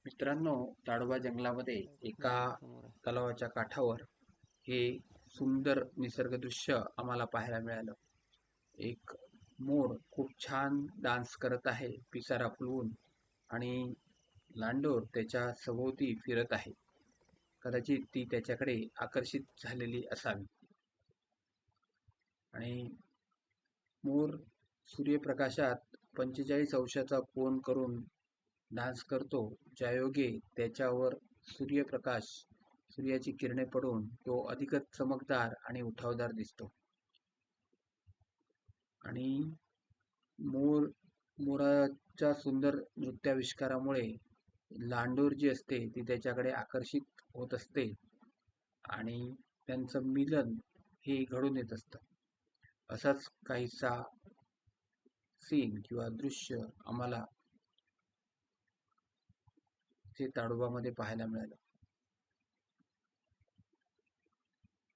मित्रांनो, ताडोबा जंगलामध्ये एका समोर आहे. तलावाच्या काठावर हे सुंदर निसर्ग दृश्य आम्हाला पाहायला मिळालं. एक मोर खूप छान डान्स करत आहे पिसारा फुलवून आणि लांडोर त्याच्या सभोवती फिरत आहे. कदाचित ती त्याच्याकडे आकर्षित झालेली असावी. आणि मोर सूर्यप्रकाशात 45 अंशाचा कोन करून डान्स करतो, ज्यायोगे त्याच्यावर सूर्याची किरणे पडून तो अधिकच चमकदार आणि उठावदार दिसतो. आणि मोराच्या सुंदर नृत्याविष्कारामुळे लांडोर जी असते ती त्याच्याकडे आकर्षित होत असते आणि त्यांचं मिलन हे घडून येत असतं. असाच काहीसा सीन किंवा दृश्य आम्हाला ते ताडोबामध्ये पाहायला मिळालं.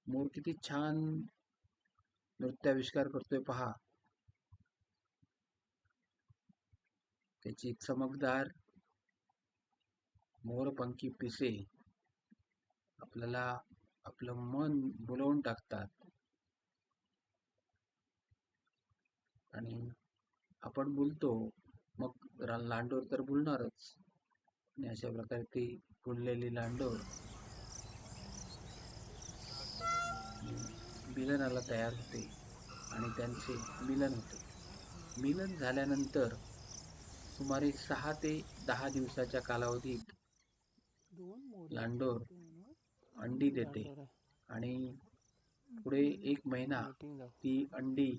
मोर किती छान नृत्याविष्कार करतोय पहा. त्याची चमकदार मोरपंखी पिसे आपल्याला आपलं मन भुलवून टाकतात. आणि आपण बोलतो मग लांडोर तर बोलणारच. आणि अशा प्रकारे ती फुललेली लांडोर मिलनाला तयार होते आणि त्यांचे मिलन होते. मिलन झाल्यानंतर सुमारे 6 ते 10 दिवसाच्या कालावधीत दोन मोरे लांडोर दोन अंडी देते लांडोर आहे. आणि पुढे 1 महिना मीटिंग दाव ती अंडी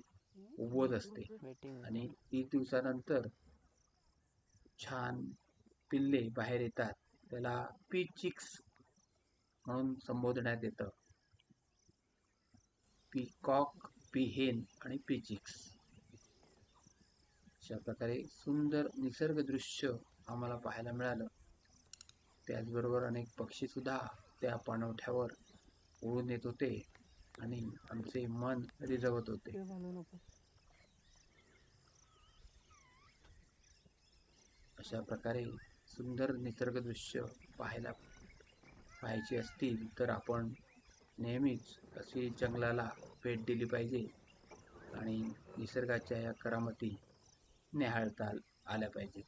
उबवत असते मीटिंग आणि 30 दिवसानंतर छान पिल्ले बाहेर येतात. त्याला पीचिक्स म्हणून संबोधण्यात येतं. पीकॉक, पीहेन आणि पीचिक्स. अशा प्रकारे सुंदर निसर्ग दृश्य आम्हाला पाहायला मिळालं. त्याचबरोबर अनेक पक्षी सुद्धा त्या पाणवठ्यावर उडून येत होते आणि आमचे मन रिझवत होते. ते बांधू नको. अशा प्रकारे सुंदर निसर्ग दृश्य पाहायची असतील तर आपण नेहमीच अशी जंगलाला भेट दिली पाहिजे आणि निसर्गाच्या या करामती निहाळता आल्या पाहिजेत.